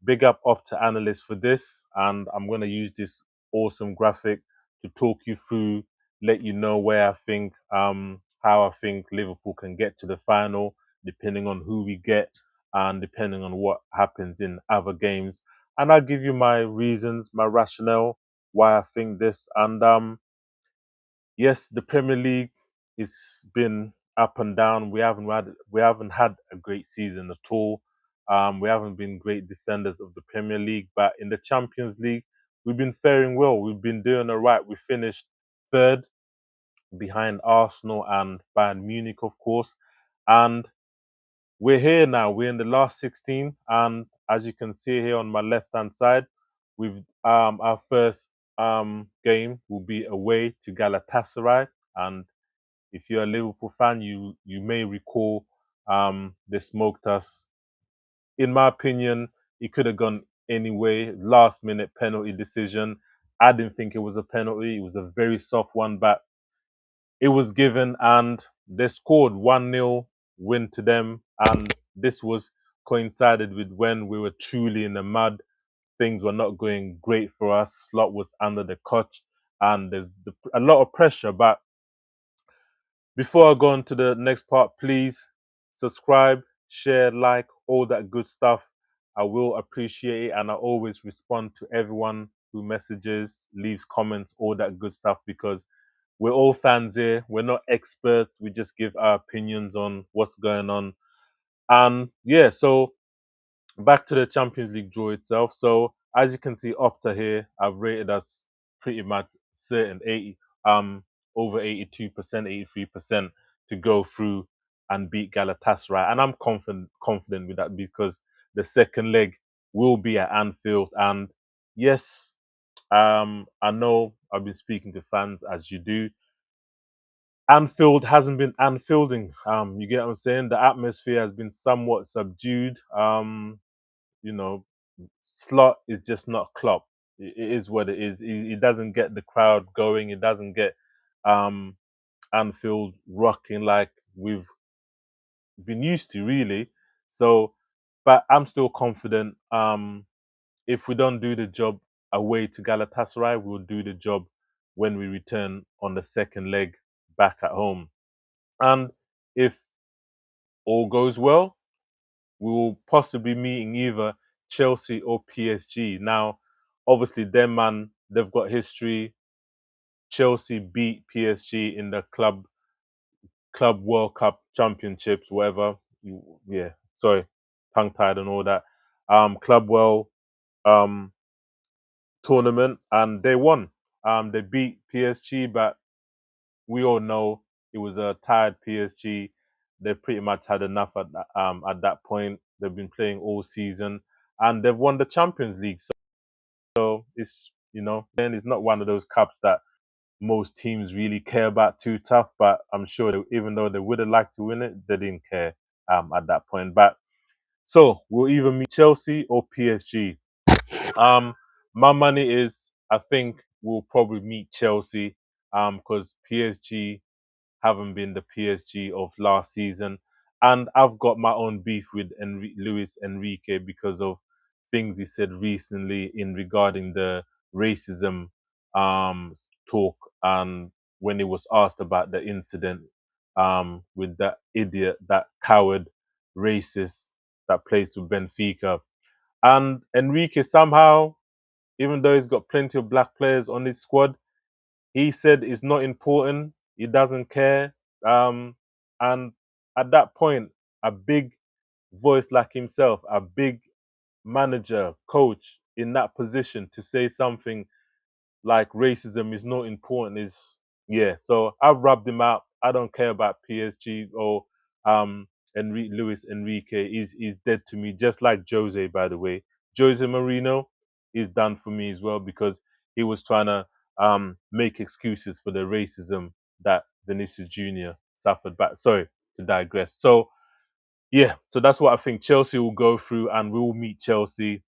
big up to analyst for this, and I'm going to use this awesome graphic to talk you through, let you know where I think, how I think Liverpool can get to the final, depending on who we get and depending on what happens in other games. And I'll give you my reasons, my rationale why I think this. And yes, the Premier League has been up and down. We haven't had a great season at all. We haven't been great defenders of the Premier League, but in the Champions League, we've been faring well. We've been doing all right. We finished third behind Arsenal and Bayern Munich, of course. And we're here now. We're in the last 16, and as you can see here on my left-hand side, we've our first game will be away to Galatasaray. And if you're a Liverpool fan, you may recall they smoked us. In my opinion, it could have gone anyway. Last minute penalty decision. I didn't think it was a penalty. It was a very soft one, but it was given, and they scored 1-0 win to them. And this was coincided with when we were truly in the mud. Things were not going great for us. Slot was under the coach, and there's a lot of pressure. But before I go on to the next part, please subscribe, share, like, all that good stuff. I will appreciate it, and I always respond to everyone who messages, leaves comments, all that good stuff, because we're all fans here. We're not experts. We just give our opinions on what's going on. And yeah, so back to the Champions League draw itself. So as you can see, Opta here, I've rated us pretty much certain 80, over 82%, 83% to go through and beat Galatasaray. And I'm confident with that, because the second leg will be at Anfield. And yes, I know I've been speaking to fans as you do. Anfield hasn't been Anfielding. You get what I'm saying? The atmosphere has been somewhat subdued. You know, Slot is just not Klopp. It is what it is. He doesn't get the crowd going. He doesn't get um, Anfield rocking like we've been used to, really. So, but I'm still confident. If we don't do the job away to Galatasaray, we'll do the job when we return on the second leg back at home. And if all goes well, we will possibly meeting either Chelsea or PSG. Now, obviously, them man, they've got history. Chelsea beat PSG in the club World Cup championships, whatever. Yeah, sorry, tongue tied and all that. Club World um tournament, and they won. They beat PSG, but we all know it was a tired PSG. They pretty much had enough at that point. They've been playing all season, and they've won the Champions League. So it's, then it's not one of those cups that most teams really care about too tough. But I'm sure even though they would have liked to win it, they didn't care at that point. But so we'll either meet Chelsea or PSG. Um, my money is, I think we'll probably meet Chelsea because PSG haven't been the PSG of last season. And I've got my own beef with Luis Enrique because of things he said recently in regarding the racism um, talk, and when he was asked about the incident with that idiot, that coward racist that plays with Benfica. And Enrique somehow, even though he's got plenty of black players on his squad, he said it's not important. He doesn't care. Um, and at that point, a big voice like himself, a big manager, coach in that position to say something like racism is not important is, yeah. So I've rubbed him out. I don't care about PSG or Luis Enrique. He's dead to me, just like Jose, by the way. Jose Mourinho is done for me as well, because he was trying to make excuses for the racism that Vinicius Jr. suffered. But sorry to digress. So yeah, so that's what I think. Chelsea will go through, and we will meet Chelsea.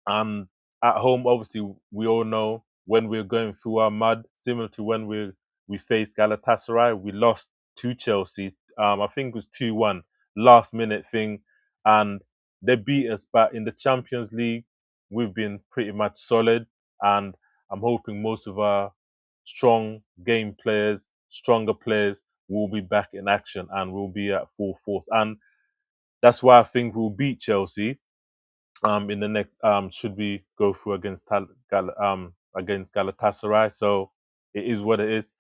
And at home, obviously, we all know when we're going through our mud, similar to when we faced Galatasaray, we lost to Chelsea. I think it was 2-1, last minute thing, and they beat us, but in the Champions League, we've been pretty much solid, and I'm hoping most of our strong game players, stronger players, will be back in action and will be at full force. And that's why I think we'll beat Chelsea in the next should we go through against against Galatasaray. So it is what it is.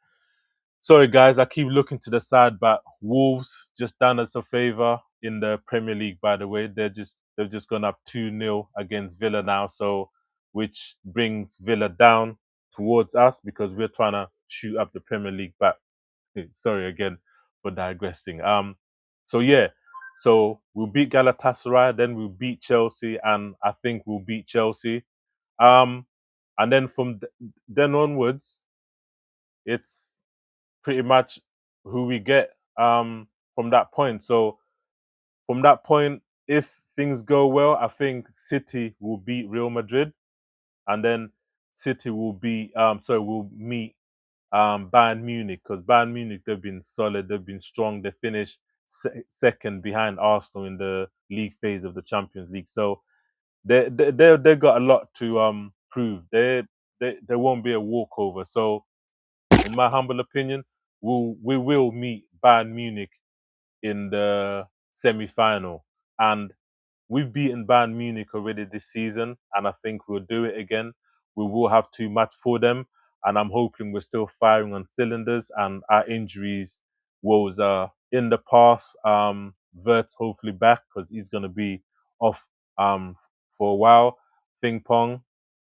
Sorry guys, I keep looking to the side, but Wolves just done us a favour in the Premier League, by the way. They've just gone up 2-0 against Villa now, so which brings Villa down towards us because we're trying to shoot up the Premier League back. Sorry again for digressing. So yeah, so we'll beat Galatasaray, then we'll beat Chelsea, and I think we'll beat Chelsea. Um, and then from then onwards, it's pretty much who we get from that point. So from that point, if things go well, I think City will beat Real Madrid, and then City will be will meet Bayern Munich, because Bayern Munich, they've been solid, they've been strong. They finished second behind Arsenal in the league phase of the Champions League, so they got a lot to prove. They won't be a walkover. So in my humble opinion, we will meet Bayern Munich in the semi-final, and we've beaten Bayern Munich already this season, and I think we'll do it again. We will have too much for them, and I'm hoping we're still firing on cylinders, and our injuries was in the past. Vert's hopefully back because he's gonna be off for a while. Ping pong,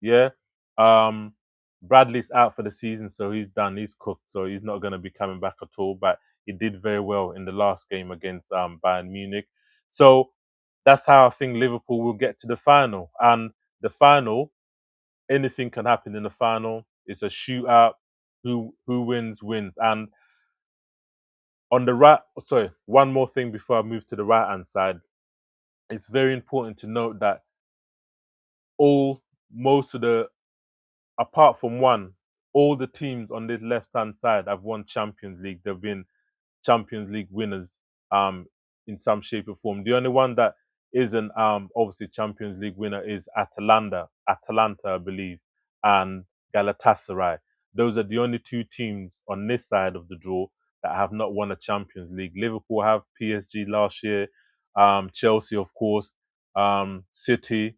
yeah. Um, Bradley's out for the season, so he's done. He's cooked, so he's not gonna be coming back at all. But he did very well in the last game against Bayern Munich. So that's how I think Liverpool will get to the final. And the final, anything can happen in the final. It's a shootout. Who wins wins. And on the right, sorry, one more thing before I move to the right hand side. It's very important to note that all most of the apart from one, all the teams on this left hand side have won Champions League. They've been Champions League winners in some shape or form. The only one that isn't obviously Champions League winner is Atalanta, I believe, and Galatasaray. Those are the only two teams on this side of the draw that have not won a Champions League. Liverpool have, PSG last year, Chelsea, of course, City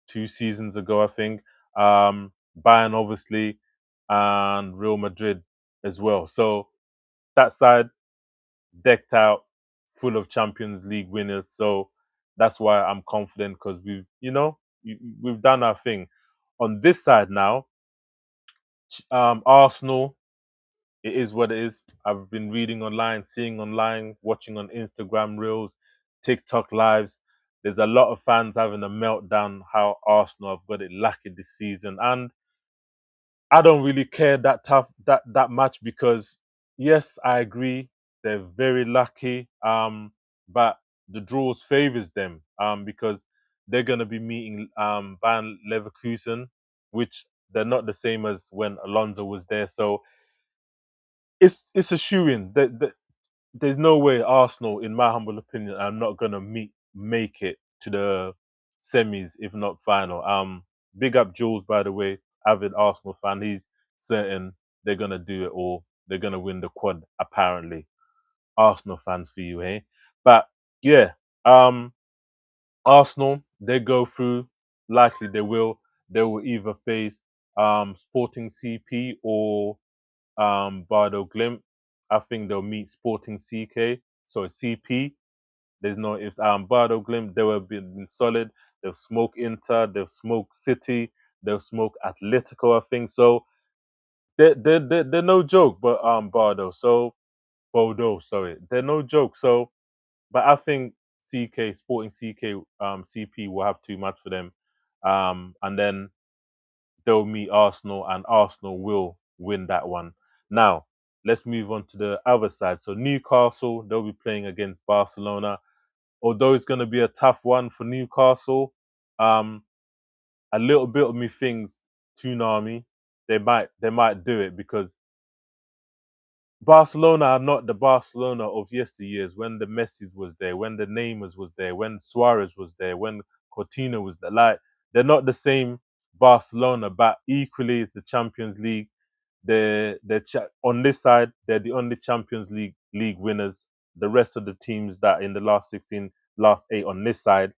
2 seasons ago, I think, Bayern, obviously, and Real Madrid as well. So that side decked out, full of Champions League winners. So that's why I'm confident because we've done our thing. On this side now, Arsenal, it is what it is. I've been reading online, seeing online, watching on Instagram reels, TikTok lives. There's a lot of fans having a meltdown how Arsenal have got it lucky this season, and I don't really care that much because yes, I agree they're very lucky. But the draws favors them because they're gonna be meeting Bayern Leverkusen, which they're not the same as when Alonso was there. So it's a shoe in. There's no way Arsenal, in my humble opinion, are not gonna make it to the semis, if not final. Big up Jules, by the way, avid Arsenal fan. He's certain they're gonna do it all. They're gonna win the quad, apparently. Arsenal fans for you, eh? But yeah, Arsenal, they go through. Likely they will. They will either face Sporting CP or Bardo Glimp. I think they'll meet Sporting CK. So CP. There's no if Bardo Glimp, they will been solid. They'll smoke Inter, they'll smoke City, they'll smoke Atletico, I think. So they're no joke, but Bardo. So Bordeaux, sorry. They're no joke. So but I think CK, Sporting CK, CP will have too much for them. And then they'll meet Arsenal, and Arsenal will win that one. Now, let's move on to the other side. So Newcastle, they'll be playing against Barcelona. Although it's going to be a tough one for Newcastle, um, a little bit of me thinks Toonami, they might do it because Barcelona are not the Barcelona of yesteryears when the Messis was there, when the Neymars was there, when Suarez was there, when Coutinho was there. Like, they're not the same Barcelona, but equally it's the Champions League. On this side, they're the only Champions League winners. The rest of the teams that in the last 16, last 8 on this side,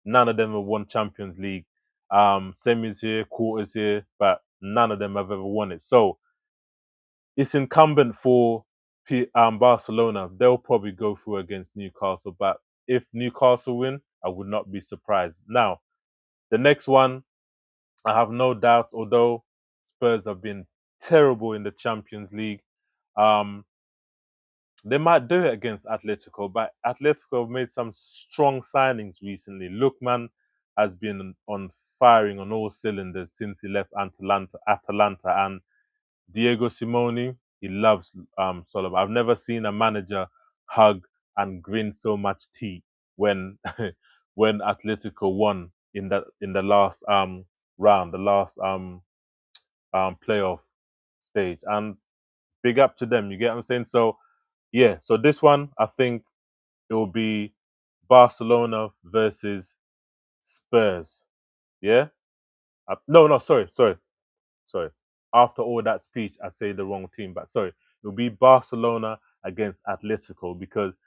none of them have won Champions League. Semis here, quarters here, but none of them have ever won it. So it's incumbent for Barcelona. They'll probably go through against Newcastle, but if Newcastle win, I would not be surprised. Now, the next one, I have no doubt, although Spurs have been terrible in the Champions League, um, they might do it against Atletico, but Atletico have made some strong signings recently. Lookman has been on firing on all cylinders since he left Atalanta, and Diego Simone, he loves Solomon. I've never seen a manager hug and grin so much tea when when Atletico won in the last round, the last playoff stage. And big up to them. You get what I'm saying? So yeah, so this one I think it will be Barcelona versus Spurs. Yeah? No, sorry. After all that speech, I say the wrong team, but sorry, it'll be Barcelona against Atletico because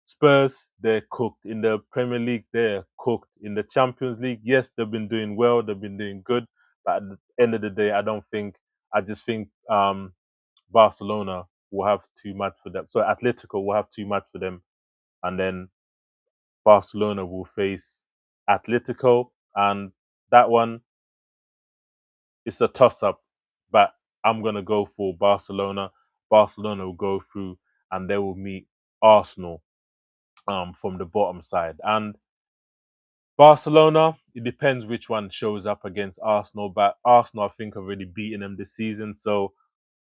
Spurs, they're cooked in the Premier League, they're cooked in the Champions League. Yes, they've been doing well, they've been doing good, but at the end of the day, I just think Barcelona will have too much for them. So Atletico will have too much for them, and then Barcelona will face Atletico, and that one it's a toss up, but I'm gonna go for Barcelona. Barcelona will go through, and they will meet Arsenal from the bottom side. And Barcelona, it depends which one shows up against Arsenal, but Arsenal I think have already beaten them this season, so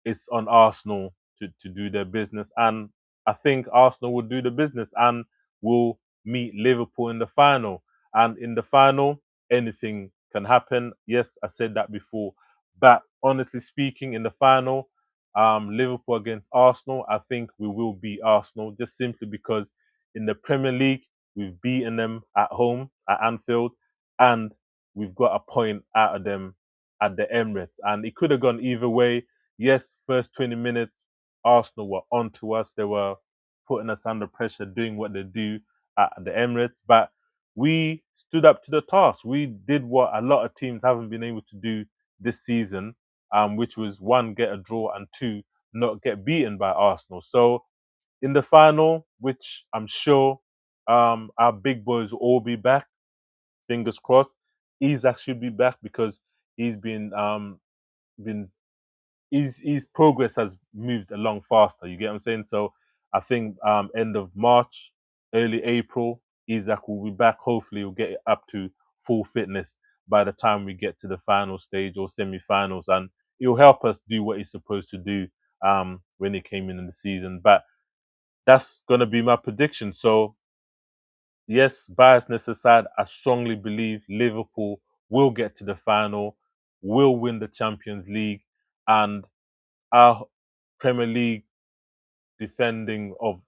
it's on Arsenal to do their business. And I think Arsenal will do the business and will meet Liverpool in the final. And in the final, anything can happen. Yes, I said that before. But honestly speaking, in the final, Liverpool against Arsenal, I think we will beat Arsenal just simply because in the Premier League, we've beaten them at home at Anfield and we've got a point out of them at the Emirates. And it could have gone either way. Yes, first 20 minutes, Arsenal were onto us. They were putting us under pressure, doing what they do at the Emirates. But we stood up to the task. We did what a lot of teams haven't been able to do this season, which was one, get a draw, and two, not get beaten by Arsenal. So in the final, which I'm sure our big boys will all be back, fingers crossed. Isaac should be back because he's been his progress has moved along faster. You get what I'm saying? So I think end of March, early April, Isaac will be back. Hopefully, he'll get it up to full fitness by the time we get to the final stage or semi-finals, and it'll help us do what he's supposed to do when he came in the season. But that's gonna be my prediction. So yes, biasness aside, I strongly believe Liverpool will get to the final, will win the Champions League, and our Premier League defending of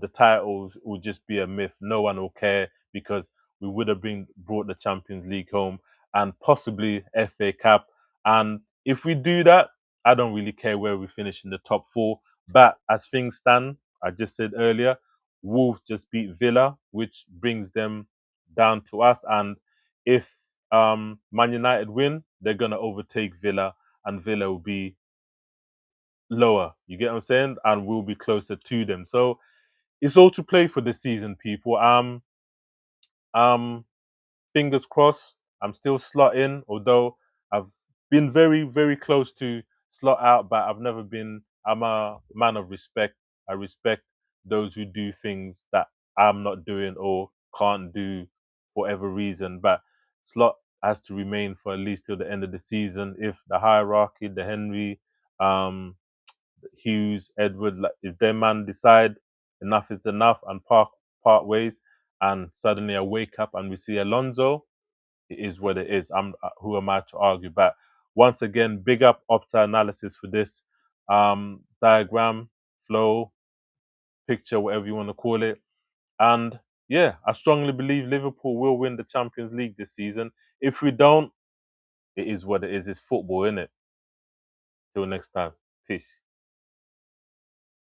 the titles will just be a myth. No one will care because we would have brought the Champions League home and possibly FA Cup. And if we do that, I don't really care where we finish in the top four. But as things stand, I just said earlier, Wolves just beat Villa, which brings them down to us. And if Man United win, they're gonna overtake Villa, and Villa will be lower. You get what I'm saying? And we'll be closer to them. So it's all to play for this season, people. Um, fingers crossed. I'm still slot in, although I've been very, very close to slot out, but I've never been. I'm a man of respect. I respect those who do things that I'm not doing or can't do for whatever reason. But slot has to remain for at least till the end of the season. If the hierarchy, the Henry, um, Hughes, Edward, like if their man decide enough is enough and part ways, and suddenly I wake up and we see Alonso, it is what it is. I'm who am I to argue? But once again, big up Opta Analysis for this diagram flow, picture, whatever you want to call it. And yeah, I strongly believe Liverpool will win the Champions League this season. If we don't, it is what it is. It's football, innit? Till next time. Peace.